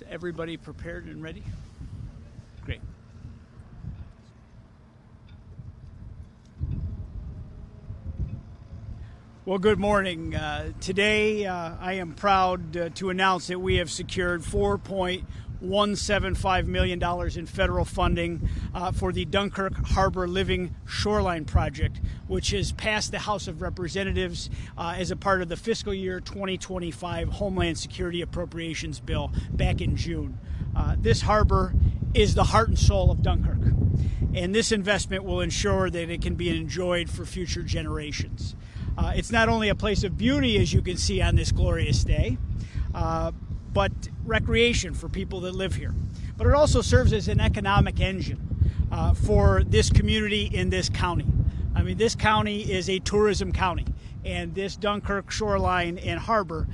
everybody prepared and ready? Great. Well, good morning. Today, I am proud to announce that we have secured $4.175 million in federal funding for the Dunkirk Harbor Living Shoreline project, which has passed the House of Representatives as a part of the fiscal year 2025 Homeland Security Appropriations bill back in June. This harbor is the heart and soul of Dunkirk, and this investment will ensure that it can be enjoyed for future generations. It's not only a place of beauty, as you can see on this glorious day, but recreation for people that live here. But it also serves as an economic engine for this community in this county. I mean, this county is a tourism county, and this Dunkirk shoreline and harbor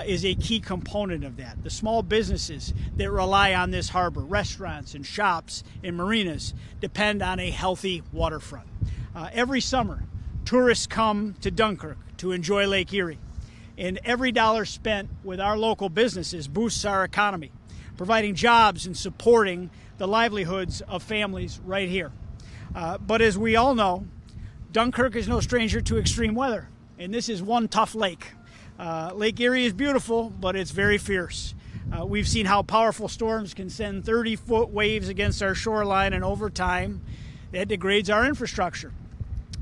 is a key component of that. The small businesses that rely on this harbor, restaurants and shops and marinas, depend on a healthy waterfront. Every summer, tourists come to Dunkirk to enjoy Lake Erie, and every dollar spent with our local businesses boosts our economy, providing jobs and supporting the livelihoods of families right here. But as we all know, Dunkirk is no stranger to extreme weather, and this is one tough lake. Lake Erie is beautiful, but it's very fierce. We've seen how powerful storms can send 30-foot waves against our shoreline, and over time, that degrades our infrastructure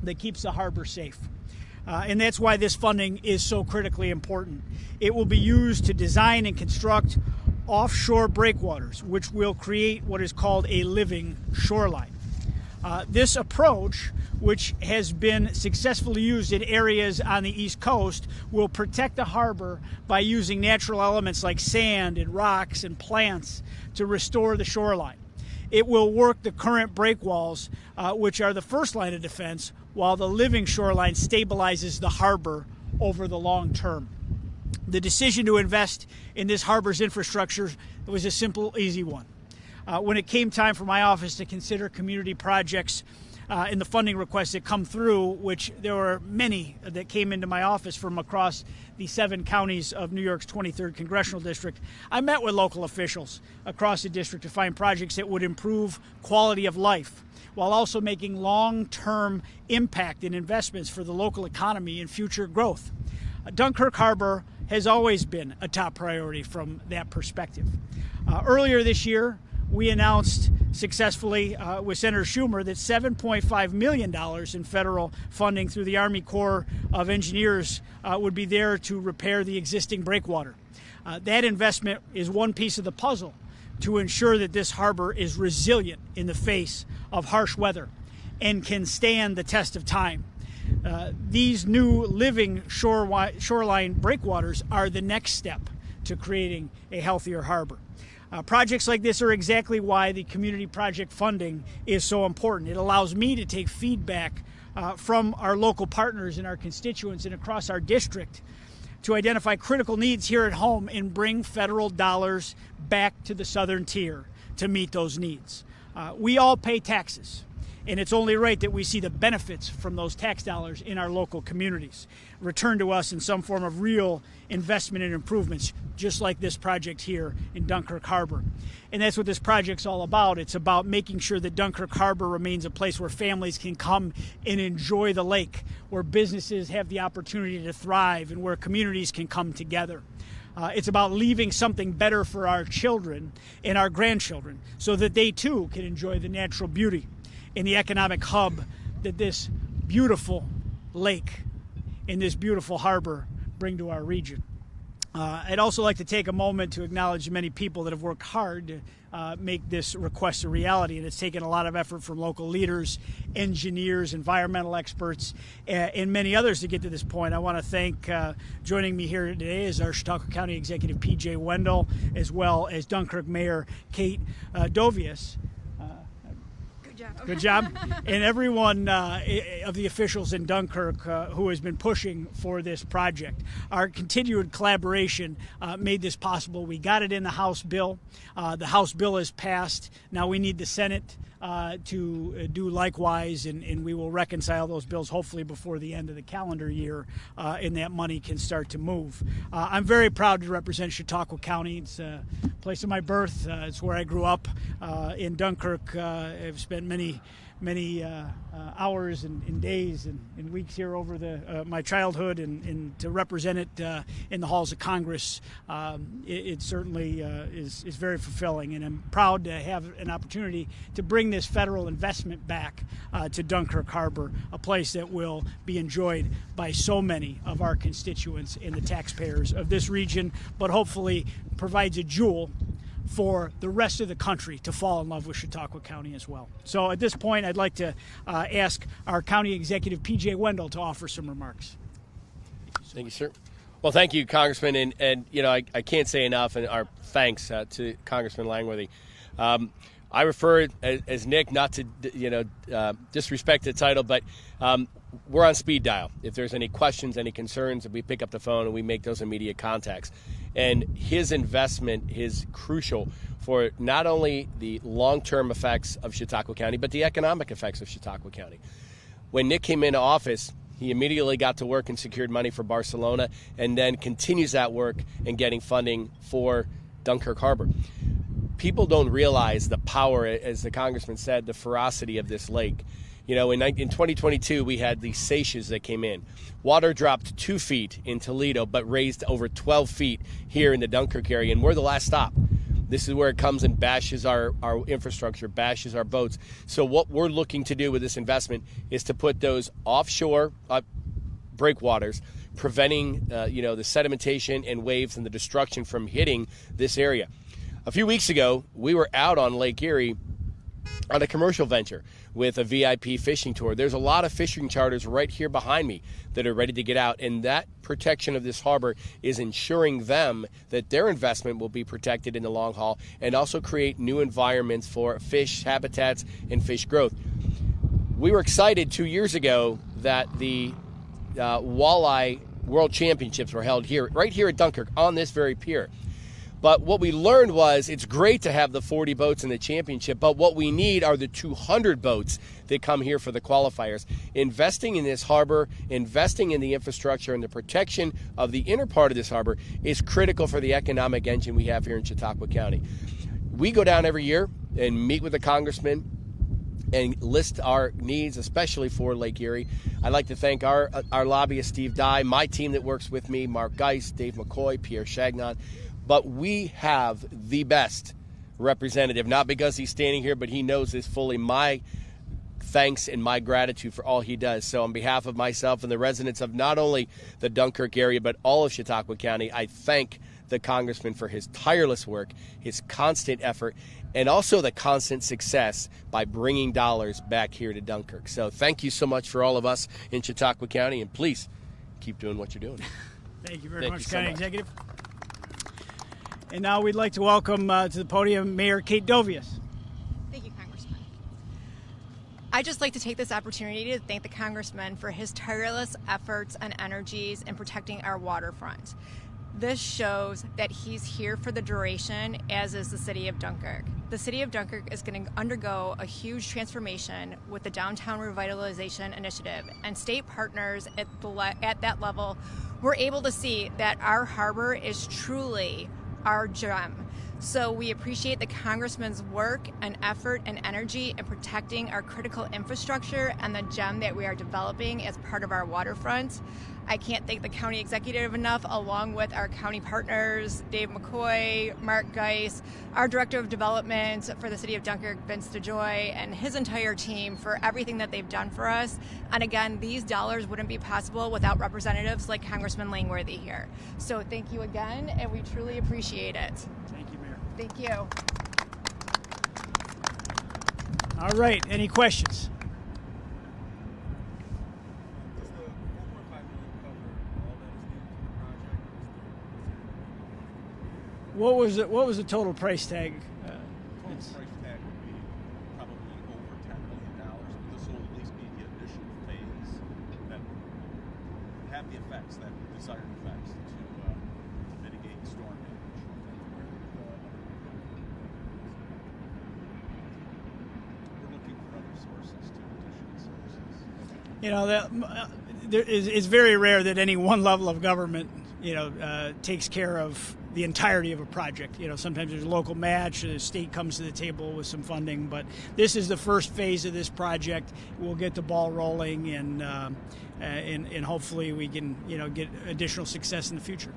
that keeps the harbor safe. And that's why this funding is so critically important. It will be used to design and construct offshore breakwaters, which will create what is called a living shoreline. This approach, which has been successfully used in areas on the East Coast, will protect the harbor by using natural elements like sand and rocks and plants to restore the shoreline. It will work the current breakwalls, which are the first line of defense, while the living shoreline stabilizes the harbor over the long term. The decision to invest in this harbor's infrastructure was a simple, easy one. When it came time for my office to consider community projects in the funding requests that come through, which there were many that came into my office from across the 7 counties of New York's 23rd Congressional District, I met with local officials across the district to find projects that would improve quality of life while also making long-term impact and investments for the local economy and future growth. Dunkirk Harbor has always been a top priority from that perspective. Earlier this year, we announced successfully with Senator Schumer that $7.5 million in federal funding through the Army Corps of Engineers would be there to repair the existing breakwater. That investment is one piece of the puzzle to ensure that this harbor is resilient in the face of harsh weather and can stand the test of time. These new living shoreline breakwaters are the next step to creating a healthier harbor. Projects like this are exactly why the community project funding is so important. It allows me to take feedback from our local partners and our constituents and across our district to identify critical needs here at home and bring federal dollars back to the southern tier to meet those needs. We all pay taxes, and it's only right that we see the benefits from those tax dollars in our local communities returned to us in some form of real investment and improvements, just like this project here in Dunkirk Harbor. And that's what this project's all about. It's about making sure that Dunkirk Harbor remains a place where families can come and enjoy the lake, where businesses have the opportunity to thrive, and where communities can come together. It's about leaving something better for our children and our grandchildren so that they too can enjoy the natural beauty and the economic hub that this beautiful lake and this beautiful harbor bring to our region. I'd also like to take a moment to acknowledge the many people that have worked hard to make this request a reality, and it's taken a lot of effort from local leaders, engineers, environmental experts, and many others to get to this point. I want to thank, joining me here today is our Chautauqua County Executive P.J. Wendel, as well as Dunkirk Mayor Kate Wdowiasz. job. Good job. And everyone of the officials in Dunkirk who has been pushing for this project. Our continued collaboration made this possible. We got it in the House bill. The House bill is passed. Now we need the Senate to do likewise, and we will reconcile those bills hopefully before the end of the calendar year, and that money can start to move. I'm very proud to represent Chautauqua County. It's a place of my birth. It's where I grew up in Dunkirk. I've spent many hours and days and weeks here over my childhood, and to represent it in the halls of Congress, it certainly is very fulfilling, and I'm proud to have an opportunity to bring this federal investment back to Dunkirk Harbor, a place that will be enjoyed by so many of our constituents and the taxpayers of this region, but hopefully provides a jewel for the rest of the country to fall in love with Chautauqua County as well. So at this point, I'd like to ask our County Executive, P.J. Wendel, to offer some remarks. Thank you, sir. Well, thank you, Congressman, and you know, I can't say enough, and our thanks to Congressman Langworthy. I refer as Nick, not to disrespect the title, but we're on speed dial. If there's any questions, any concerns, we pick up the phone and we make those immediate contacts. And his investment is crucial for not only the long-term effects of Chautauqua County, but the economic effects of Chautauqua County. When Nick came into office, he immediately got to work and secured money for Barcelona, and then continues that work in getting funding for Dunkirk Harbor. People don't realize the power, as the congressman said, the ferocity of this lake. You know, in 2022, we had the seiches that came in. Water dropped 2 feet in Toledo, but raised over 12 feet here in the Dunkirk area, and we're the last stop. This is where it comes and bashes our infrastructure, bashes our boats. So what we're looking to do with this investment is to put those offshore breakwaters, preventing the sedimentation and waves and the destruction from hitting this area. A few weeks ago, we were out on Lake Erie on a commercial venture with a VIP fishing tour. There's a lot of fishing charters right here behind me that are ready to get out, and that protection of this harbor is ensuring them that their investment will be protected in the long haul, and also create new environments for fish habitats and fish growth. We were excited 2 years ago that the Walleye World Championships were held here, right here at Dunkirk, on this very pier. But what we learned was it's great to have the 40 boats in the championship, but what we need are the 200 boats that come here for the qualifiers. Investing in this harbor, investing in the infrastructure and the protection of the inner part of this harbor is critical for the economic engine we have here in Chautauqua County. We go down every year and meet with the congressman and list our needs, especially for Lake Erie. I'd like to thank our lobbyist, Steve Dye, my team that works with me, Mark Geis, Dave McCoy, Pierre Chagnon. But we have the best representative, not because he's standing here, but he knows this fully. My thanks and my gratitude for all he does. So on behalf of myself and the residents of not only the Dunkirk area, but all of Chautauqua County, I thank the congressman for his tireless work, his constant effort, and also the constant success by bringing dollars back here to Dunkirk. So thank you so much for all of us in Chautauqua County, and please keep doing what you're doing. Thank you very much, County Executive. And now we'd like to welcome to the podium Mayor Kate Wdowiasz. Thank you, Congressman. I'd just like to take this opportunity to thank the Congressman for his tireless efforts and energies in protecting our waterfront. This shows that he's here for the duration, as is the city of Dunkirk. The city of Dunkirk is going to undergo a huge transformation with the Downtown Revitalization Initiative, and state partners at that level were able to see that our harbor is truly our gem. So we appreciate the Congressman's work and effort and energy in protecting our critical infrastructure and the gem that we are developing as part of our waterfront. I can't thank the county executive enough, along with our county partners, Dave McCoy, Mark Geis, our director of development for the city of Dunkirk, Vince DeJoy, and his entire team for everything that they've done for us. And again, these dollars wouldn't be possible without representatives like Congressman Langworthy here. So thank you again, and we truly appreciate it. Thank you, Mayor. Thank you. All right, any questions? What was the total price tag? Total price tag would be probably over $10 million. desired effects to mitigate storm damage. We're looking for other sources, additional sources. You know, it's very rare that any one level of government, takes care of the entirety of a project. Sometimes there's a local match, the state comes to the table with some funding, but this is the first phase of this project. We'll get the ball rolling, and hopefully we can, get additional success in the future.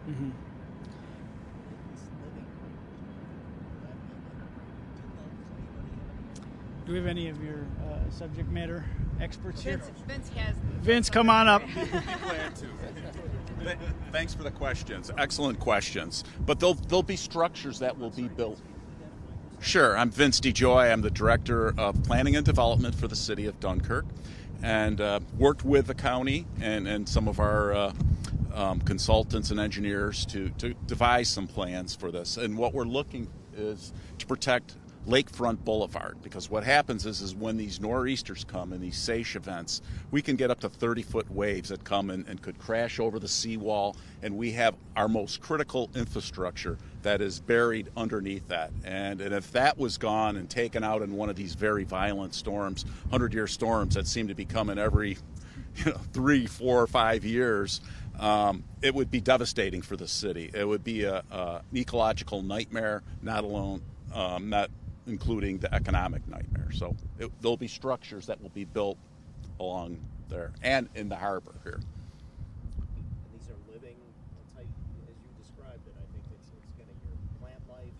Mm-hmm. Do we have any of your subject matter experts here? Vince has. Vince, come on up. Glad to. Thanks for the questions. Excellent questions. But there'll be structures that will be built. Sure. I'm Vince DeJoy. I'm the Director of Planning and Development for the City of Dunkirk, and worked with the county and some of our consultants and engineers to devise some plans for this. And what we're looking is to protect Lakefront Boulevard, because what happens is when these nor'easters come and these SAISH events, we can get up to 30-foot waves that come and could crash over the seawall, and we have our most critical infrastructure that is buried underneath that. And if that was gone and taken out in one of these very violent storms, 100-year storms that seem to be coming every 3, 4, 5 years, it would be devastating for the city. It would be an ecological nightmare, not including the economic nightmare. So there'll be structures that will be built along there and in the harbor here. And these are living type, as you described it. I think it's kind of your plant life.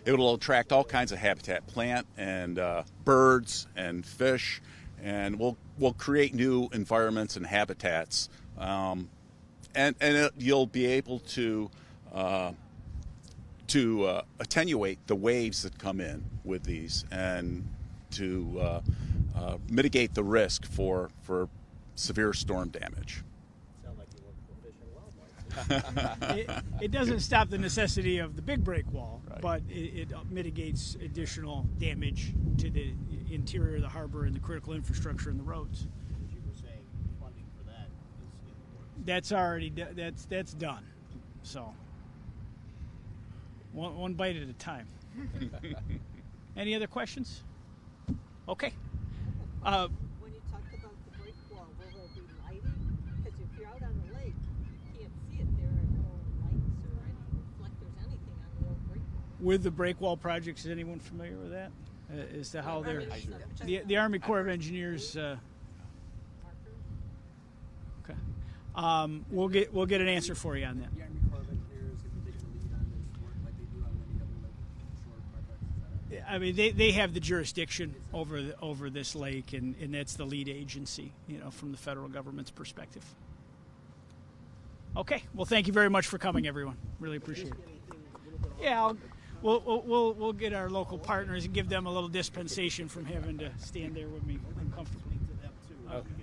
It will attract all kinds of habitat, plant and birds and fish, and we'll create new environments and habitats. You'll be able to attenuate the waves that come in with these, and to mitigate the risk for severe storm damage. Sound like you work for Fish and Wildlife. It doesn't stop the necessity of the big break wall, Right. but it mitigates additional damage to the interior of the harbor and the critical infrastructure and the roads. As you were saying, funding for that is in the works. That's already that's done. So one bite at a time. Any other questions? Okay. When you talked about the break wall, will there be lighting? Because if you're out on the lake, you can't see it. There are no lights or any reflectors, anything on the old break wall. With the break wall projects, is anyone familiar with that? As to how they're the Army Corps of Engineers. Okay. We'll get an answer for you on that. The Army Corps of Engineers have been taking the lead on this work like they do on many other offshore projects. I mean, they have the jurisdiction over this lake, and that's the lead agency, from the federal government's perspective. Okay. Well, thank you very much for coming, everyone. Really appreciate it. Yeah, we'll get our local partners and give them a little dispensation from having to stand there with me uncomfortably. To them too. Okay.